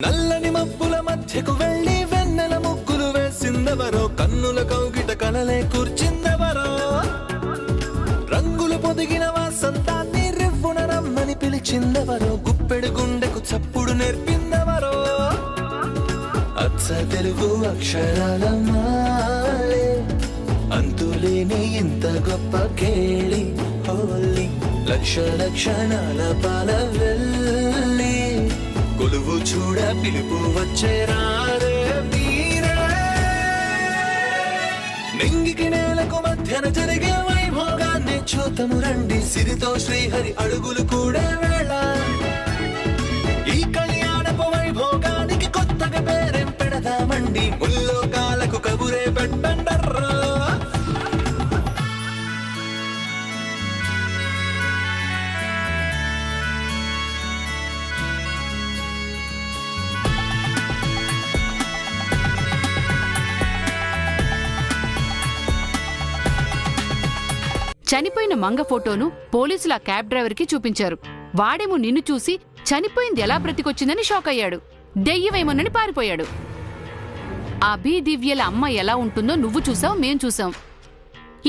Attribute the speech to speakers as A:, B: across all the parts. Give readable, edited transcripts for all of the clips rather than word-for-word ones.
A: నల్లని మబ్బుల మధ్యకు వెళ్ళి వెన్నెల ముగ్గులు వేసిందెవరో, కన్నుల కౌగిట కలలే కూర్చిందెవరో, రంగులు పొదిగిన వాసంతాన్ని రివ్వున రమ్మని పిలిచిందెవరో, గుప్పెడు గుండెకు చప్పుడు నేర్పిందెవరో, అచ్చ తెలుగు అక్షరాల మాలే అంతులేని ఇంత గొప్ప కేళి హోలీ, లక్ష లక్షణాల పాల వెళ్ళి కొలువు చూడ పిలుపు వచ్చేరారే మీరే, నింగికి నేలకు మధ్యన జరిగే వైభోగాన్ని చూతము రండి, సిరితో శ్రీహరి అడుగులు కూడా వేళ, ఈ కళ్యాణపు వైభోగానికి కొత్తగా పేరేం పెడదామండి, ముల్లోకాలకు కబురే పెట్టండర్రా.
B: చనిపోయిన మంగ ఫోటోను పోలీసులు ఆ క్యాబ్ డ్రైవర్ కి చూపించారు. వాడేమో నిన్ను చూసి చనిపోయింది ఎలా బ్రతికొచ్చిందని షాక్ అయ్యాడు. దెయ్యమేమోనని పారిపోయాడు. అభి దివ్యల అమ్మ ఎలా ఉంటుందో నువ్వు చూసావు, మేం చూసాం.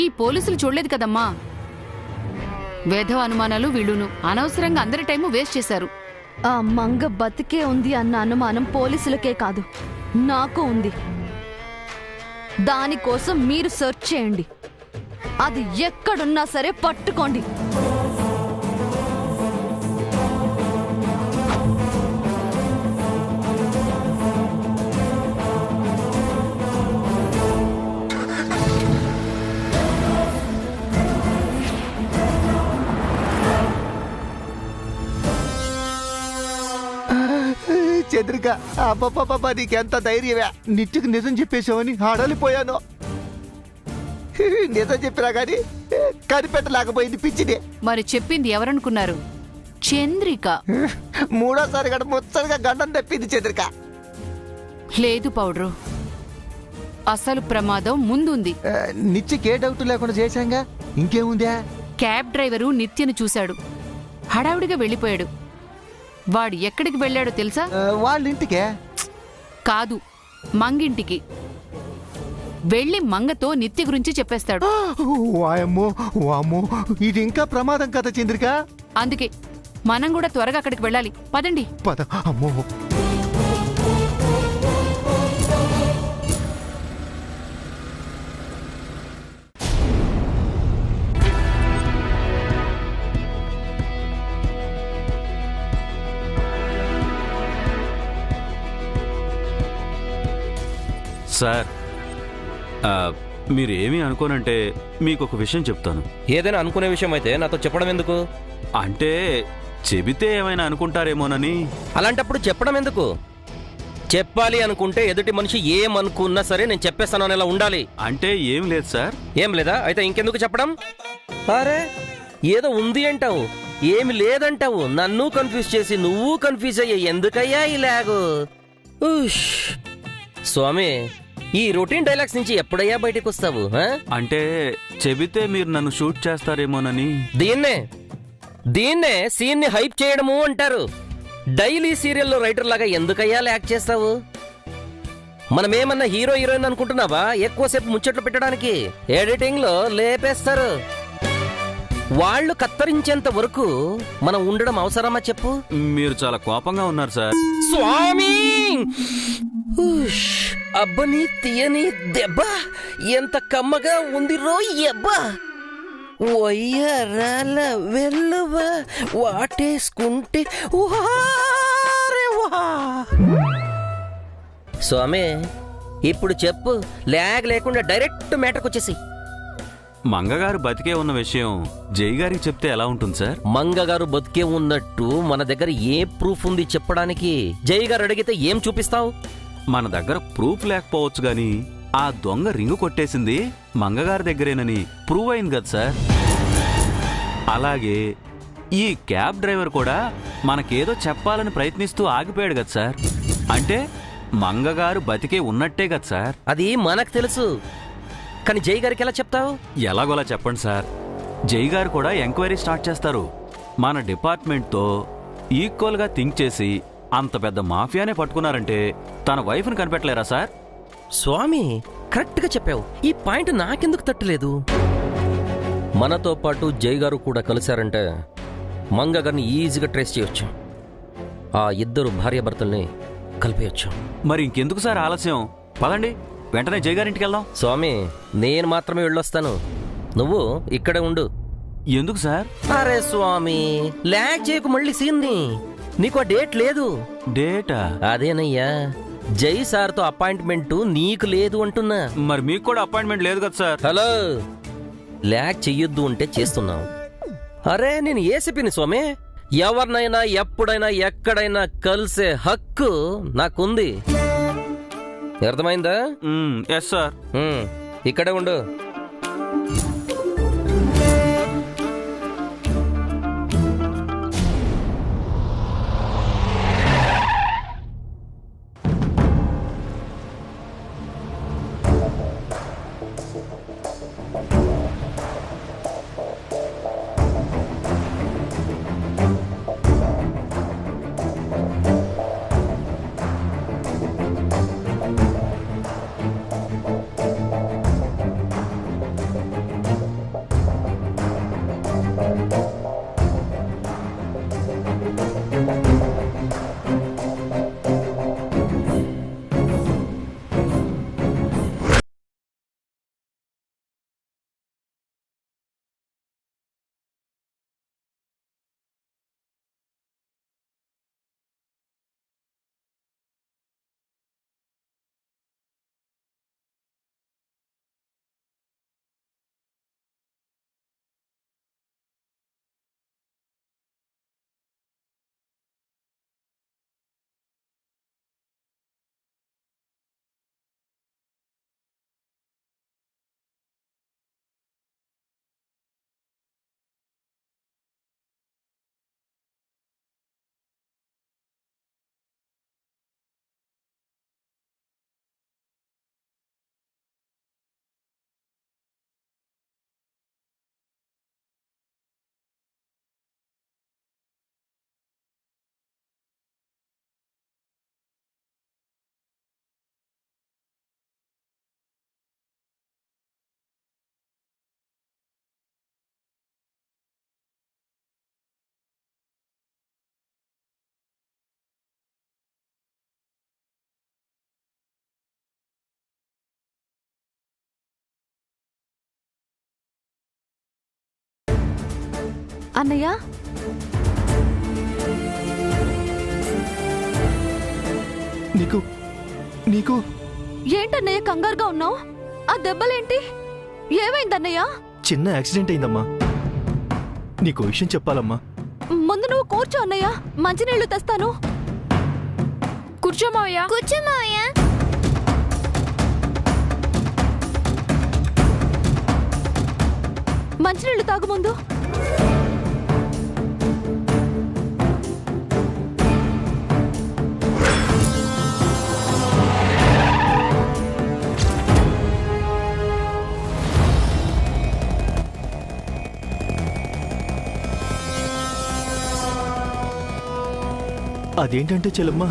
B: ఈ పోలీసులు చూడలేదు కదమ్మా. వేధవ అనుమానాలు వీళ్ళును అనవసరంగా అందరి టైము వేస్ట్ చేశారు.
C: ఆ మంగ బతికే ఉంది అన్న అనుమానం పోలీసులకే కాదు, నాకు ఉంది. దానికోసం మీరు సెర్చ్ చేయండి, అది ఎక్కడున్నా సరే పట్టుకోండి.
D: చంద్రిక, అబ్బబ్బబ్బా నీకెంత ధైర్యమే! నిత్యకు నిజం చెప్పేశావని హడలిపోయాను. నిజం చెప్పినా గాని కనిపెట్టలేకపోయింది పిచ్చిని.
B: మరి చెప్పింది ఎవరనుకున్నారు? చంద్రిక.
D: మూడోసారి గడ ముచ్చటగా గండం తప్పింది చంద్రిక.
B: లేదు పౌడరు, అసలు ప్రమాదం ముందుంది.
D: నిత్యకే డౌట్ లేకుండా చేశాంగా, ఇంకేముందా?
B: క్యాబ్ డ్రైవరు నిత్యను చూశాడు, హడావుడిగా వెళ్ళిపోయాడు. వాడు ఎక్కడికి వెళ్ళాడో తెలుసా?
D: వాళ్ళ ఇంటికే
B: కాదు, మంగింటికి వెళ్ళి మంగతో నిత్య గురించి చెప్పేస్తాడు.
D: వాయమ్మో వామ్మో, ఇది ఇంకా ప్రమాదం కదా చంద్రిక.
B: అందుకే మనం కూడా త్వరగా అక్కడికి వెళ్ళాలి. పదండి.
D: పద. అమ్మో,
E: సార్, మీరేమీ అనుకోనంటే మీకు ఒక విషయం చెప్తాను.
F: ఏదైనా అనుకునే విషయం అయితే నాతో చెప్పడం ఎందుకు?
E: అంటే చెబితే ఏమైనా అనుకుంటారేమోనని.
F: అలాంటప్పుడు చెప్పడం ఎందుకు? చెప్పాలి అనుకుంటే ఎదుటి మనిషి ఏమనుకున్నా సరే నేను చెప్పేస్తాను అనేలా ఉండాలి.
E: అంటే ఏం లేదు సార్.
F: ఏం లేదా? అయితే ఇంకెందుకు చెప్పడం? అరే, ఏదో ఉంది అంటావు, ఏమి లేదంటావు, నన్ను కన్ఫ్యూజ్ చేసి నువ్వు కన్ఫ్యూజ్ అయ్యే ఎందుకయ్యా ఇలాగూ? స్వామి, ఈ రొటీన్ డైలాగ్స్ నుంచి ఎప్పుడయ్యా బయటకు వస్తావు?
E: అంటే చెబితే మీరు నన్ను షూట్ చేస్తారేమోనని.
F: దీన్నే సీన్ ని హైప్ చేయడము అంటారు. డైలీ సీరియల్లో రైటర్ లాగా ఎందుకయ్యా యాక్ట్ చేస్తావు? మనమేమన్నా హీరో హీరోయిన్ అనుకుంటున్నావా ఎక్కువసేపు ముచ్చట్లు పెట్టడానికి? ఎడిటింగ్ లో లేపేస్తారు. వాళ్ళు కత్తరించేంత వరకు మనం ఉండడం అవసరమా చెప్పు?
E: మీరు చాలా కోపంగా ఉన్నారు సార్.
F: స్వామి, అబ్బని తీయని దెబ్బ ఎంత కమ్మగా ఉంది రోయ్యబ్బా. వయ్యరాల వెల్లువ వాటేసుకుంటే స్వామి, ఇప్పుడు చెప్పు, లాగ్ లేకుండా డైరెక్ట్ మ్యాటర్కి వచ్చేసి.
E: మంగగారు బతికే ఉన్న విషయం జై గారికి చెప్తే ఎలా ఉంటుంది సార్?
F: మంగగారు బతికే ఉన్నట్టు మన దగ్గర ఏ ప్రూఫ్ ఉంది చెప్పడానికి? జై గారు అడిగితే ఏం చూపిస్తావు?
E: మన దగ్గర ప్రూఫ్ లేకపోవచ్చు గాని ఆ దొంగ రింగు కొట్టేసింది మంగగారి దగ్గరేనని ప్రూవ్ అయింది కదా సార్. అలాగే ఈ క్యాబ్ డ్రైవర్ కూడా మనకేదో చెప్పాలని ప్రయత్నిస్తూ ఆగిపోయాడు కదా సార్. అంటే మంగగారు బతికే ఉన్నట్టే కదా సార్.
F: అది మనకు తెలుసు, కానీ జై గారికి ఎలా చెప్తావు?
E: ఎలాగోలా చెప్పండి సార్. జై గారు కూడా ఎంక్వైరీ స్టార్ట్ చేస్తారు. మన డిపార్ట్మెంట్తో ఈక్వల్గా థింక్ చేసి అంత పెద్ద మాఫియానే పట్టుకున్నారంటే తన వైఫ్ని కనిపెట్టలేరా సార్?
F: స్వామి, కరెక్ట్ గా చెప్పావు. ఈ పాయింట్ నాకెందుకు తట్టలేదు? మనతో పాటు జై గారు కూడా కలిశారంటే మంగ గారిని ఈజీగా ట్రేస్ చేయొచ్చు. ఆ ఇద్దరు భార్యాభర్తల్ని కలిపేయచ్చు.
E: మరి ఇంకెందుకు సార్ ఆలస్యం? పదండి, వెంటనే జై గారింటికి వెళ్దాం.
F: స్వామి, నేను మాత్రమే వెళ్ళొస్తాను, నువ్వు ఇక్కడే ఉండు.
E: ఎందుకు సార్?
F: అరే స్వామి, లాగ్ చేయకు మళ్ళీ సీన్ని. నీకు ఆ డేట్ లేదు.
E: డేటా?
F: అదేనయ్యా, జై సార్తో అపాయింట్మెంట్ నీకు లేదు అంటున్నా.
E: మరి మీకు కూడా అపాయింట్మెంట్ లేదు కదా సార్?
F: హలో, లాగ్ చెయ్యొద్దు అంటే చేస్తున్నావు. అరే నేను ఏసీపీని స్వామి, ఎవరినైనా ఎప్పుడైనా ఎక్కడైనా కలిసే హక్కు నాకుంది. అర్థమైందా?
E: Yes sir.
F: ఇక్కడే ఉండు.
C: అన్నయ్య,
D: నీకు
C: ఏంటన్నయ్య కంగారుగా ఉన్నావు? ఆ దెబ్బలేంటి? ఏమైందన్నయ్య?
G: చిన్న యాక్సిడెంట్ అయిందమ్మా. నీకు విషయం చెప్పాలమ్మా.
C: ముందు నువ్వు కూర్చో అన్నయ్య, మంచినీళ్లు తెస్తాను.
B: కూర్చోమోయ్యా.
C: కూర్చోమోయ్యా. మంచినీళ్లు తాగు ముందు.
G: అదేంటంటే చెల్లమ్మా,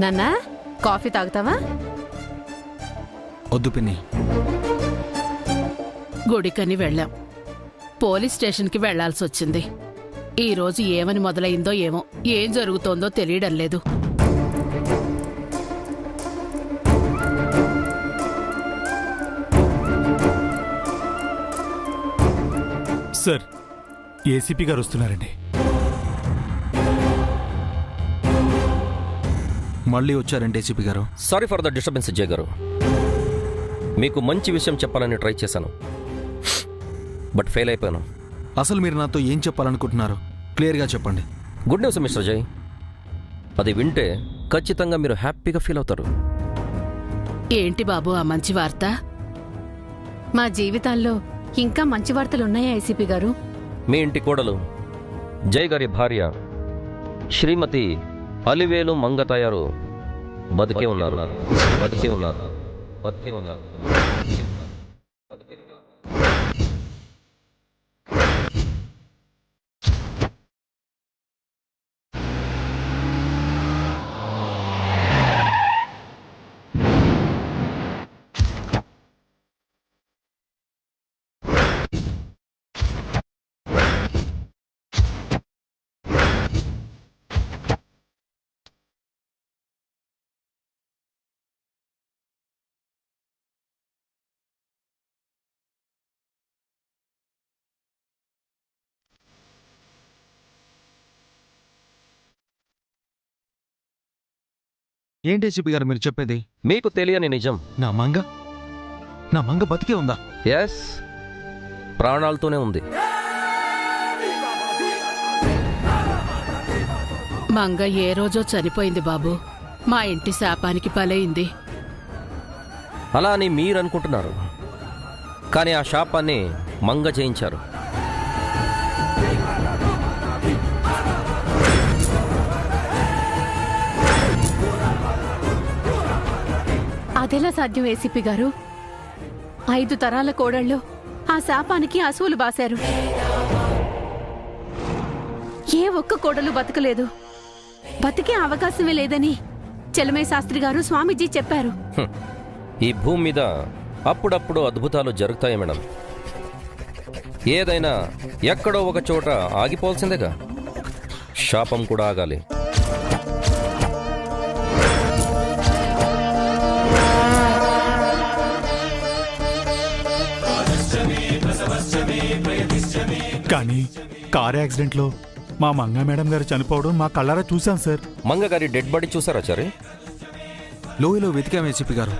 B: నాన్నా, కాఫీ తాగుతావా?
A: వద్దు పిన్ని.
B: గుడికని వెళ్ళాం, పోలీస్ స్టేషన్కి వెళ్లాల్సి వచ్చింది. ఈ రోజు ఏమని మొదలైందో ఏమో, ఏం జరుగుతోందో తెలియడం లేదు.
H: సార్, ఏసీపీ గారు వస్తున్నారండి.
G: మళ్ళీ వచ్చారండి ఏసీపీ గారు.
F: సారీ ఫర్ ద డిస్టర్బెన్స్ జయ్ గారు. మీకు మంచి విషయం చెప్పాలని ట్రై చేశాను, బట్ ఫెయిల్ అయిపోయాను.
G: అసలు మీరు నాతో ఏం చెప్పాలనుకుంటున్నారు? క్లియర్గా చెప్పండి.
F: గుడ్ న్యూస్ మిస్టర్ జయ్. అది వింటే ఖచ్చితంగా మీరు హ్యాపీగా ఫీల్ అవుతారు.
B: ఏంటి బాబు ఆ మంచి వార్త?
C: మా జీవితాల్లో ఇంకా మంచి వార్తలున్నాయా ఏసీపీ గారు?
F: మీ ఇంటి కోడలు జయ్ గారి భార్య శ్రీమతి అలివేలు మంగతాయారు బతికే ఉన్నారు. బతికే ఉన్నారు. బతికే ఉన్నారు.
G: ఏంటి ఏసీపీ గారు మీరు చెప్పేది?
F: మీకు తెలియని నిజం,
G: నా మంగ బతికే ఉందా?
F: ఎస్, ప్రాణాలతోనే ఉంది.
B: మంగ ఏ రోజో చనిపోయింది బాబు. మా ఇంటి శాపానికి బలైంది.
F: అలా అని మీరు అనుకుంటున్నారు, కానీ ఆ శాపాన్ని మంగ చేయించారు.
C: అదెలా సాధ్యం ఏసీపీ గారు? 5 తరాల కోడళ్ళు ఆ శాపానికి అసూలు బాశారు. ఏ ఒక్క కోడలు బతకలేదు. బతికే అవకాశమే లేదని చెలమే శాస్త్రి గారు, స్వామీజీ చెప్పారు.
F: ఈ భూమి మీద అప్పుడప్పుడు అద్భుతాలు జరుగుతాయి మేడం. ఏదైనా ఎక్కడో ఒక చోట ఆగిపోవాల్సిందేగా. శాపం కూడా ఆగాలి.
H: కానీ కారు యాక్సిడెంట్లో మా మంగ మేడం గారు చనిపోవడం మా కళ్ళారా చూశాం సార్.
F: మంగ గారి డెడ్ బాడీ చూసారా చారి?
G: లోయలో వెతికాం ఏసీపీ గారు,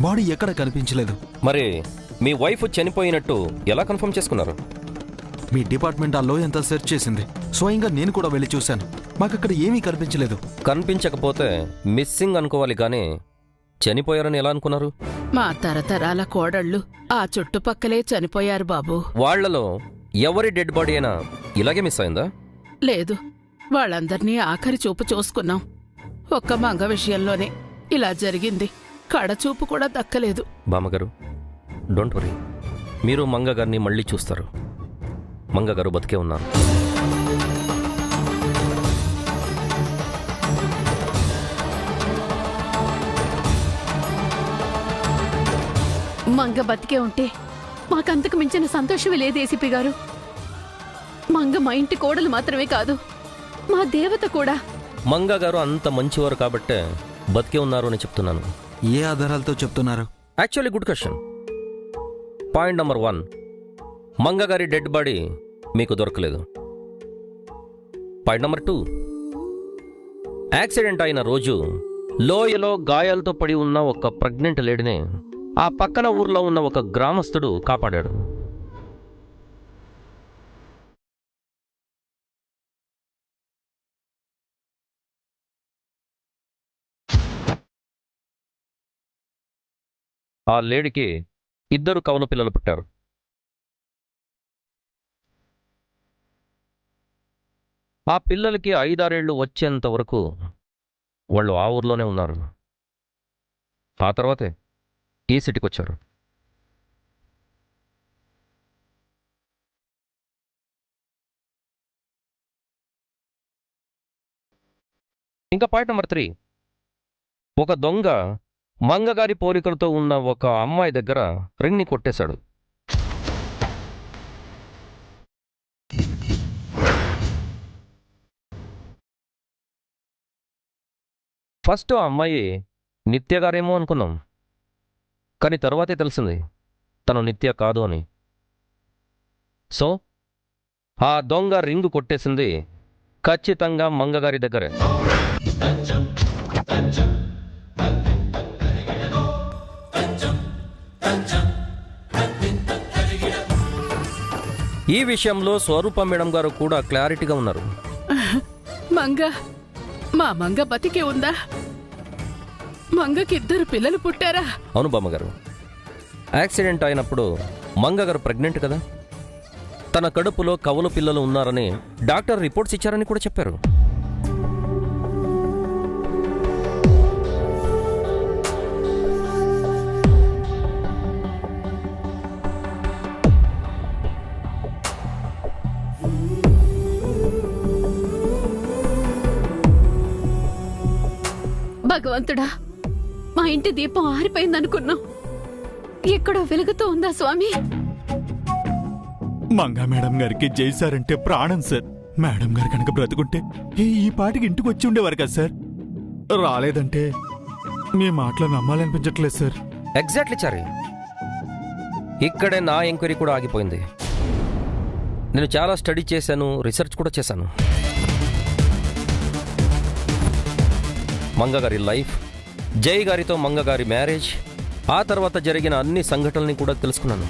G: బాడీ ఎక్కడ కనిపించలేదు.
F: మరి మీ వైఫ్ చనిపోయినట్టు ఎలా కన్ఫర్మ్ చేసుకున్నారు?
G: మీ డిపార్ట్మెంట్ ఆ లోయ అంతా సెర్చ్ చేసింది. స్వయంగా నేను కూడా వెళ్ళి చూశాను. మాకు అక్కడ ఏమీ కనిపించలేదు.
F: కనిపించకపోతే మిస్సింగ్ అనుకోవాలి, కానీ చనిపోయారని ఎలా అనుకున్నారు?
B: మా తరతరాల కోడళ్ళు ఆ చుట్టుపక్కలే చనిపోయారు బాబు.
F: వాళ్లలో ఎవరి డెడ్ బాడీ అయినా ఇలాగే మిస్ అయిందా?
B: లేదు, వాళ్ళందర్నీ ఆఖరి చూపు చూసుకున్నాం. ఒక్క మంగ విషయంలోనే ఇలా జరిగింది. కడచూపు కూడా దక్కలేదు.
F: బామ్మగారు, డోంట్ వరీ, మీరు మంగ గారిని మళ్ళీ చూస్తారు. మంగ గారు బతికే ఉన్నారు.
C: మంగ బతికే ఉంటే మాకంతకు మించిన సంతోషమే లేదు ఏసీపీ గారు. మంగ మా ఇంటి కోడలు మాత్రమే కాదు, మా దేవత కూడా.
F: మంగ గారు అంత మంచివారు కాబట్టే బతికే ఉన్నారు అని చెప్తున్నాను.
G: ఏ ఆధారాలతో చెప్తున్నారు?
F: Actually good question. Point number 1, Manga గారి డెడ్ బాడీ మీకు దొరకలేదు. పాయింట్ నెంబర్ 2, యాక్సిడెంట్ అయిన రోజు లోయలో గాయాలతో పడి ఉన్న ఒక ప్రెగ్నెంట్ లేడీని ఆ పక్కన ఊర్లో ఉన్న ఒక గ్రామస్తుడు కాపాడాడు. ఆ లేడీకి 2 కవల పిల్లలు పుట్టారు. ఆ పిల్లలకి 5-6 ఏళ్ళు వచ్చేంత వరకు వాళ్ళు ఆ ఊర్లోనే ఉన్నారు. ఆ తర్వాతే ఈ సిటీకి వచ్చారు. ఇంకా పాయింట్ నెంబర్ 3, ఒక దొంగ మంగగారి పోలికలతో ఉన్న ఒక అమ్మాయి దగ్గర రింగ్ని కొట్టేశాడు. ఫస్ట్ ఆ అమ్మాయి నిత్య గారేమో అనుకున్నాం, కానీ తర్వాతే తెలిసింది తను నిత్య కాదు అని. సో ఆ దొంగ రింగు కొట్టేసింది ఖచ్చితంగా మంగగారి దగ్గరే. ఈ విషయంలో స్వరూప మేడం గారు కూడా క్లారిటీగా ఉన్నారు.
C: మంగ, మా మంగ బతికే ఉందా? మంగకి 2 పిల్లలు పుట్టారా?
F: అవును బామ్మగారు, యాక్సిడెంట్ అయినప్పుడు మంగగారు ప్రెగ్నెంట్ కదా, తన కడుపులో కవలు పిల్లలు ఉన్నారని డాక్టర్ రిపోర్ట్స్ ఇచ్చారని కూడా చెప్పారు.
C: భగవంతుడా, మా ఇంటి దీపం ఆరిపోయిందనుకున్నాం, ఎక్కడో వెలుగుతూ ఉందా స్వామి?
H: మంగా మేడం గారికి జై సార్ అంటే ప్రాణం సార్. మేడం గారు కనుక బ్రతుకుంటే ఈ పాటికి ఇంటికి వచ్చి ఉండేవారు కదా సార్. రాలేదంటే మీ మాటలు నమ్మాలనిపించట్లేదు సార్.
F: ఎగ్జాక్ట్లీ చారి, ఇక్కడే నా ఎంక్వైరీ కూడా ఆగిపోయింది. నేను చాలా స్టడీ చేశాను, రీసెర్చ్ కూడా చేశాను. మంగగారి లైఫ్, జై గారితో మంగగారి మ్యారేజ్, ఆ తర్వాత జరిగిన అన్ని సంఘటనల్ని కూడా తెలుసుకున్నాను.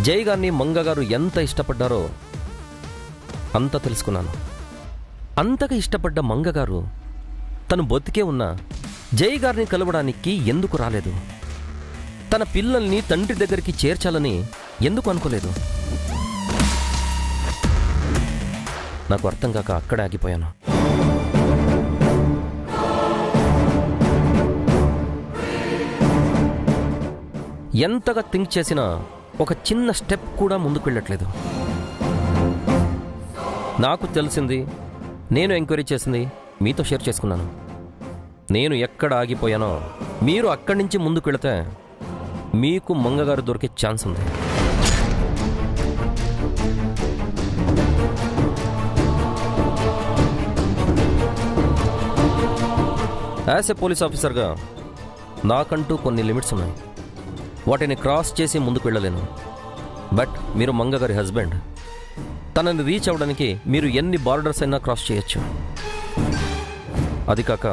F: జై గారిని మంగగారు ఎంత ఇష్టపడ్డారో అంత తెలుసుకున్నాను. అంతగా ఇష్టపడ్డ మంగగారు తను బతికే ఉన్న జై గారిని కలవడానికి ఎందుకు రాలేదు? తన పిల్లల్ని తండ్రి దగ్గరికి చేర్చాలని ఎందుకు అనుకోలేదు? నాకు అర్థం కాక అక్కడే ఆగిపోయాను. ఎంతగా థింక్ చేసినా ఒక చిన్న స్టెప్ కూడా ముందుకు వెళ్ళట్లేదు. నాకు తెలిసింది, నేను ఎంక్వైరీ చేసింది మీతో షేర్ చేసుకున్నాను. నేను ఎక్కడ ఆగిపోయానో మీరు అక్కడి నుంచి ముందుకు వెళితే మీకు మంగగారు దొరికే ఛాన్స్ ఉంది. యాజ్ ఎ పోలీస్ ఆఫీసర్గా నాకంటూ కొన్ని లిమిట్స్ ఉన్నాయి. వాటిని క్రాస్ చేసి ముందుకు వెళ్ళలేను. బట్ మీరు మంగగారి హస్బెండ్, తనని రీచ్ అవ్వడానికి మీరు ఎన్ని బార్డర్స్ అయినా క్రాస్ చేయొచ్చు. అది కాక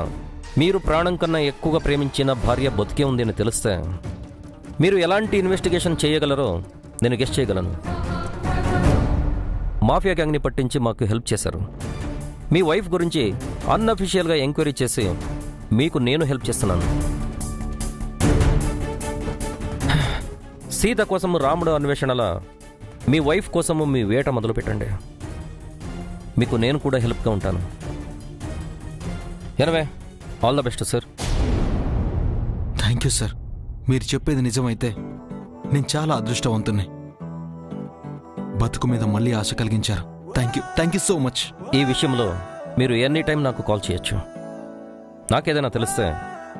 F: మీరు ప్రాణం కన్నా ఎక్కువగా ప్రేమించిన భార్య బతికే ఉంది అని తెలిస్తే మీరు ఎలాంటి ఇన్వెస్టిగేషన్ చేయగలరో నేను గెస్ చేయగలను. మాఫియా గ్యాంగ్ని పట్టించి మాకు హెల్ప్ చేశారు. మీ వైఫ్ గురించి అన్అఫీషియల్గా ఎంక్వైరీ చేసి మీకు నేను హెల్ప్ చేస్తున్నాను. సీత కోసము రాముడు అన్వేషణల మీ వైఫ్ కోసము మీ వేట మొదలు పెట్టండి. మీకు నేను కూడా హెల్ప్గా ఉంటాను. Anyway, all the best sir.
G: Thank you sir. మీరు చెప్పేది నిజమైతే నేను చాలా అదృష్టవంతుణ్ణి. బతుకు మీద మళ్ళీ ఆశ కలిగించారు. Thank you so much.
F: ఈ విషయంలో మీరు ఎనీ టైం నాకు కాల్ చేయొచ్చు. నాకేదైనా తెలిస్తే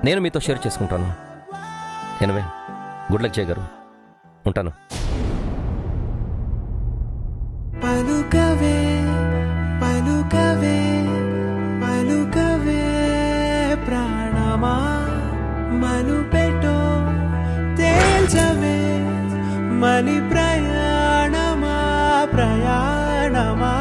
F: నేను మీతో షేర్ చేసుకుంటాను. ఎనవే, గుడ్ లక్ చేయగారు. ఉంటాను.
A: పలుకవే పలుకవే పలుకవే ప్రాణమా మనుపెటో తేల్చవే మలి ప్రయాణమా ప్రయాణమా.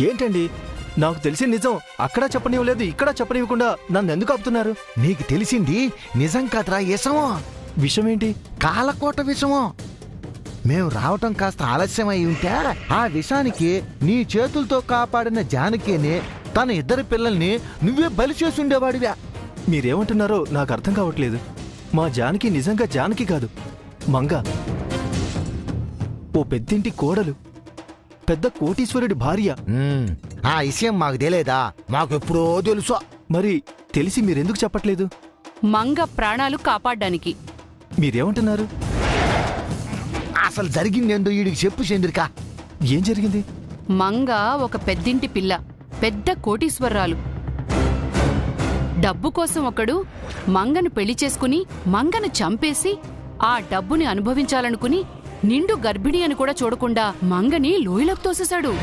D: ఏంటండి, నాకు తెలిసిన నిజం అక్కడ చెప్పనివ్వలేదు, ఇక్కడ చెప్పనివ్వకుండా నన్ను ఎందుకు ఆపుతున్నారు? నీకు తెలిసింది నిజం కాదురా, విషమో. విషం ఏంటి? కాలకోట విషమో. మేము రావటం కాస్త ఆలస్యం అయి ఉంటే ఆ విషానికి నీ చేతులతో కాపాడిన జానకిని, తన 2 పిల్లల్ని నువ్వే బలి చేసి ఉండేవాడివా. మీరేమంటున్నారో నాకు అర్థం కావట్లేదు. మా జానకి నిజంగా జానకి కాదు, మంగ. ఓ పెద్దింటి కోడలు, పెద్ద కోటీశ్వరుడి భార్య. ఆ విషయం మాకు తెలియదా? మాకెప్పుడో తెలుసా. మరి తెలిసి మీరెందుకు చెప్పట్లేదు?
B: మంగ ప్రాణాలు కాపాడ్డానికి.
D: మీరేమంటున్నారు?
I: అసలు జరిగిందేందో వీడికి చెప్పు చంద్రిక.
D: ఏం జరిగింది?
B: మంగ ఒక పెద్దింటి పిల్ల, పెద్ద కోటీశ్వరరాలు. డబ్బు కోసం ఒకడు మంగను పెళ్లి చేసుకుని మంగను చంపేసి ఆ డబ్బుని అనుభవించాలనుకుని నిండు గర్భిణి అని కూడా చూడకుండా మంగని లోయలోకి తోసేశాడు.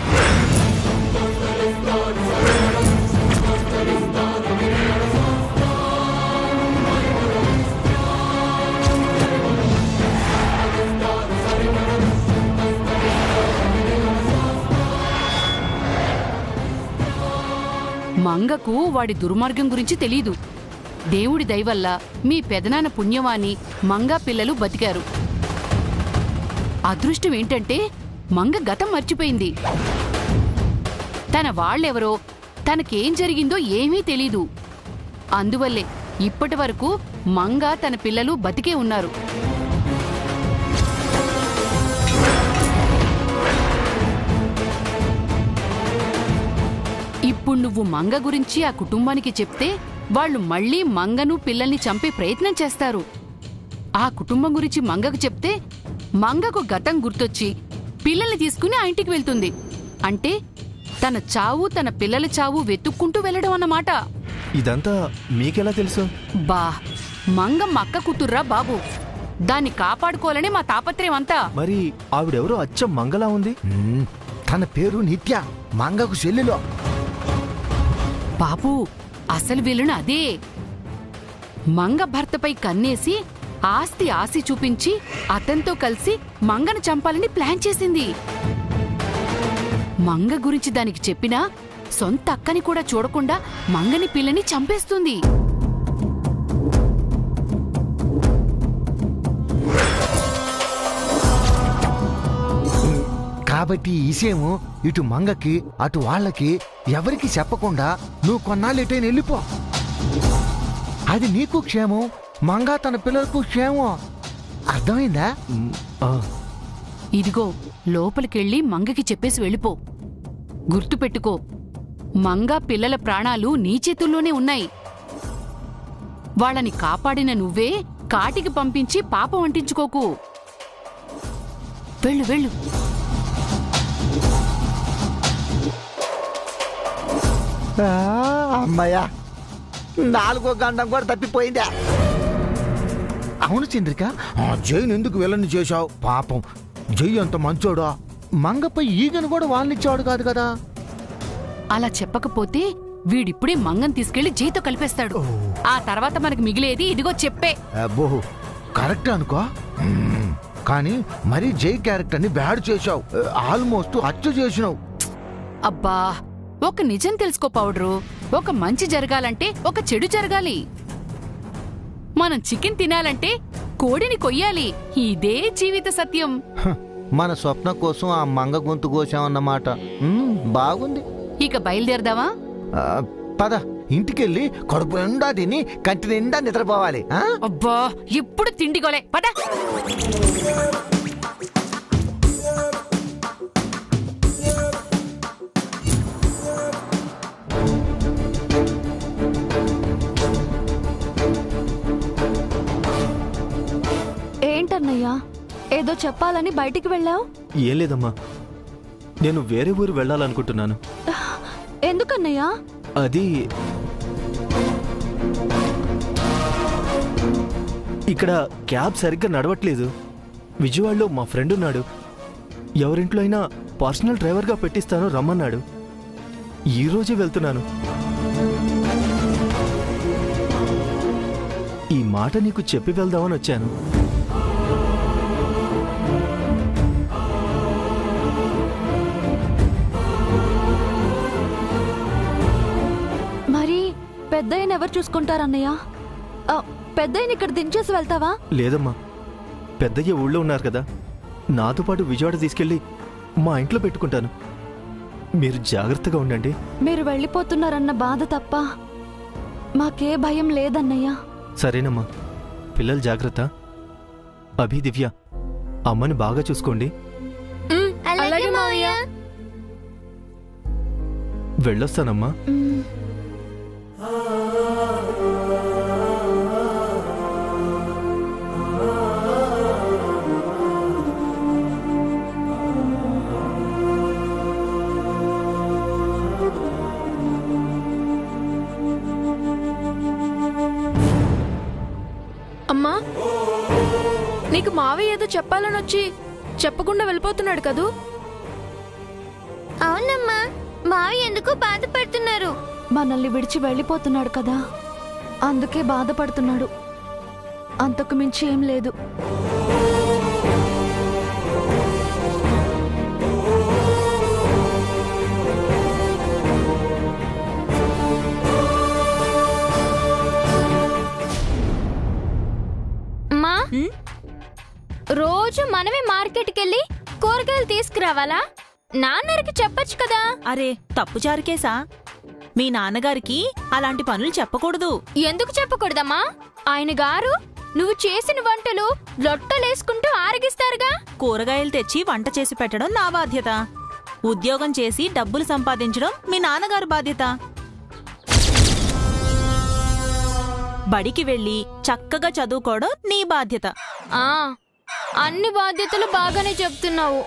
B: మంగకు వాడి దుర్మార్గం గురించి తెలీదు. దేవుడి దయవల్ల మీ పెదనాన్న పుణ్యవాని మంగా పిల్లలు బతికారు. అదృష్టం ఏంటంటే మంగ గతం మర్చిపోయింది. తన వాళ్ళెవరో తనకేం జరిగిందో ఏమీ తెలీదు. అందువల్లే ఇప్పటి వరకు మంగ తన పిల్లలు బతికే ఉన్నారు. ఇప్పుడు నువ్వు మంగ గురించి ఆ కుటుంబానికి చెప్తే వాళ్ళు మళ్ళీ మంగను పిల్లల్ని చంపే ప్రయత్నం చేస్తారు. ఆ కుటుంబం గురించి మంగకు చెప్తే మంగకు గతం గుర్తొచ్చి పిల్లల్ని తీసుకుని ఆ ఇంటికి వెళ్తుంది. అంటే తన చావు తన పిల్లల చావు వెతుక్కుంటూ వెళ్ళడం అన్నమాట.
D: ఇదంతా మీకెలా తెలుసు?
B: బా, మంగ మక్క కూతుర్రా బాబు. దాన్ని కాపాడుకోవాలని మా తాపత్రయం అంతా.
D: మరి ఆవిడెవరో అచ్చం మంగలా ఉంది.
I: తన పేరు నిత్య, మంగకు చెల్లెలో.
B: బాబు, అసలు వీళ్ళను అదే. మంగ భర్తపై కన్నేసి ఆస్తి ఆశి చూపించి అతనితో కలిసి మంగను చంపాలని ప్లాన్ చేసింది. మంగ గురించి దానికి చెప్పినా సొంత అక్కని కూడా చూడకుండా మంగని పిల్లని చంపేస్తుంది.
I: కాబట్టి ఈ విషయము ఇటు మంగకి అటు వాళ్ళకి ఎవరికి చెప్పకుండా నువ్వు కొన్నాళ్ళు ఎటైనా వెళ్ళిపో. అది నీకు క్షేమం, మంగ తన పిల్లలకు క్షేమం. అర్థమైందా?
B: ఇదిగో లోపలికెళ్ళి మంగకి చెప్పేసి వెళ్ళిపో. గుర్తుపెట్టుకో, మంగ పిల్లల ప్రాణాలు నీ చేతుల్లోనే ఉన్నాయి. వాళ్ళని కాపాడిన నువ్వే కాటికి పంపించి పాపం అంటించుకోకు. వెళ్ళు వెళ్ళు.
I: అమ్మయ్యా, 4వ గండం కూడా తప్పిపోయిందా? అవును చంద్రిక, జైన్ ఎందుకు వెళ్ళని చేశావు? పాపం జై అంత మంచోడా. మంగపై ఈగను కూడా వాళ్ళనిచ్చాడు కాదు కదా.
B: అలా చెప్పకపోతే వీడిప్పుడే మంగం తీసుకెళ్లి జైతో కలిపేస్తాడు. ఆ తర్వాత మనకు మిగిలేది ఇదిగో చెప్పే.
I: అబ్బో, కరెక్ట్ అనుకో. కానీ మరీ జై క్యారెక్టర్ని బ్యాడ్ చేశావు. ఆల్మోస్ట్ హత్య చేసినావు.
B: అబ్బా, ఒక నిజం తెలుసుకో పౌడరు. ఒక మంచి జరగాలంటే ఒక చెడు జరగాలి. మనం చికెన్ తినాలంటే కోడిని కొయ్యాలి. ఇదే జీవిత సత్యం.
I: మన స్వప్న కోసం ఆ మంగ గొంతు కోసామన్నమాట. బాగుంది.
B: ఇక బయలుదేరదావా?
I: పద, ఇంటికెళ్ళి కడుపు నిండా తిని కంటి నిండా నిద్రపోవాలి.
B: అబ్బా, ఎప్పుడు తిండిగోలే. పద.
C: ఏంటన్నయ్యా, ఏదో చెప్పాలని బయటికి వెళ్ళావు?
D: ఏం లేదమ్మా, నేను వేరే ఊరు వెళ్ళాలనుకుంటున్నాను.
C: ఎందుకన్నయ్యా?
D: అది ఇక్కడ క్యాబ్ సరిగ్గా నడవట్లేదు. విజయవాడలో మా ఫ్రెండ్ ఉన్నాడు. ఎవరింట్లో అయినా పర్సనల్ డ్రైవర్గా పెట్టిస్తాను రమ్మన్నాడు. ఈరోజే వెళ్తున్నాను. ఈ మాట నీకు చెప్పి వెళ్దామని వచ్చాను.
C: మరి పెద్దయ్యని ఎవరు చూసుకుంటారన్నయ్య? పెద్దయ్యని ఇక్కడ దించేసి వెళ్తావా?
D: లేదమ్మా, పెద్దయ్య ఊళ్ళో ఉన్నారు కదా, నాతో పాటు విజయవాడ తీసుకెళ్ళి మా ఇంట్లో పెట్టుకుంటాను. మీరు జాగ్రత్తగా ఉండండి.
C: మీరు వెళ్ళిపోతున్నారన్న బాధ తప్ప మాకే భయం లేదన్నయ్య.
D: సరేనమ్మా, పిల్లలు జాగ్రత్త. అభి, దివ్య, అమ్మని బాగా చూసుకోండి. వెళ్ళొస్తానమ్మా.
J: అమ్మా, నీకు మావయ్య ఏదో చెప్పాలని వచ్చి చెప్పకుండా వెళ్ళిపోతున్నాడు కదూ?
K: అవునమ్మా, మావయ్య ఎందుకు బాధపడుతున్నారు?
J: మనల్ని విడిచి వెళ్ళిపోతున్నాడు కదా, అందుకే బాధపడుతున్నాడు. అంతకు మించి ఏం లేదు.
K: అమ్మా, రోజు మనమే మార్కెట్కి వెళ్ళి కూరగాయలు తీసుకురావాలా? నాన్నగారికి చెప్పొచ్చు కదా.
L: అరే తప్పు జారికేసా? మీ నాన్నగారికి అలాంటి పనులు చెప్పకూడదు.
K: ఎందుకు చెప్పకూడదమ్మా? ఆయన గారు నువ్వు చేసిన వంటలు లొట్టలేసుకుంటూ ఆరగిస్తారుగా.
L: కూరగాయలు తెచ్చి వంట చేసి పెట్టడం నా బాధ్యత. ఉద్యోగం చేసి డబ్బులు సంపాదించడం మీ నాన్నగారు బాధ్యత. బడికి వెళ్ళి చక్కగా చదువుకోవడం నీ బాధ్యత.
K: అన్ని బాధ్యతలు బాగానే చెప్తున్నావు.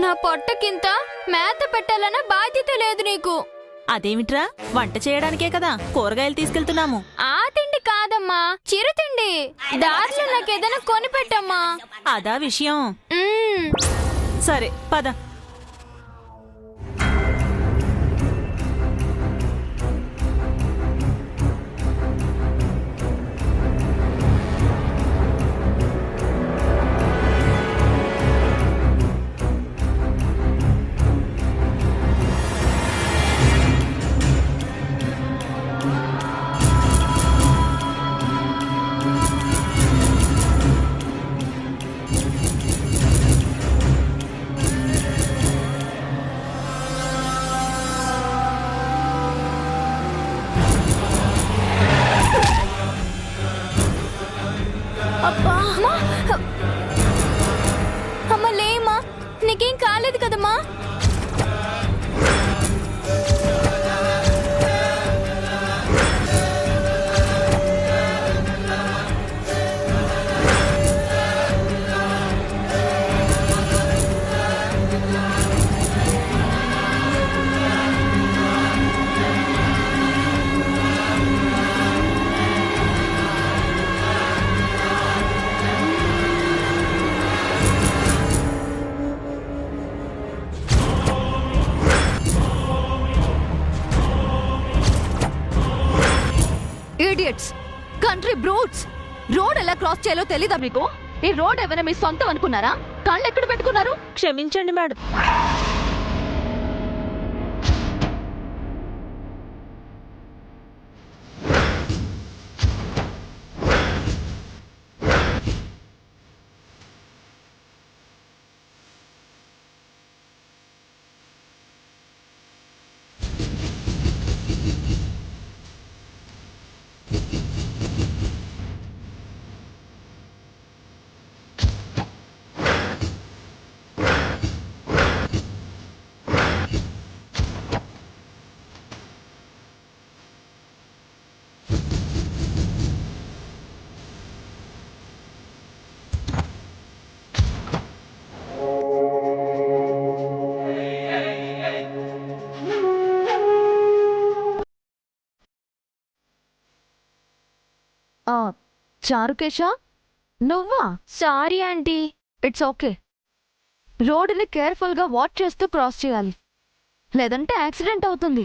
K: నా పొట్టకింత మేత పెట్టాలన్న బాధ్యత లేదు నీకు.
L: అదేమిట్రా, వంట చేయడానికే కదా కూరగాయలు తీసుకెళ్తున్నాము.
K: ఆ తిండి కాదమ్మా, చిరుతిండి. దారిలో నాకేదైనా కొనిపెట్టమ్మా.
L: అదా విషయం. సరే పద.
K: అమ్మ లేమ్మా, నీకేం కాలేదు కదమ్మా?
C: Idiots, country brutes! రోడ్ ఎలా క్రాస్ చేయాలో తెలీదా మీకు? ఈ రోడ్ ఏమైనా మీ సొంతం అనుకున్నారా? కళ్ళు ఎక్కడ పెట్టుకున్నారు?
L: క్షమించండి మేడం.
C: చారుకేశ, నువ్వా?
K: Sorry aunty.
C: It's okay. రోడ్డుని కేర్ఫుల్గా వాచ్ చేస్తూ క్రాస్ చేయాలి, లేదంటే యాక్సిడెంట్ అవుతుంది.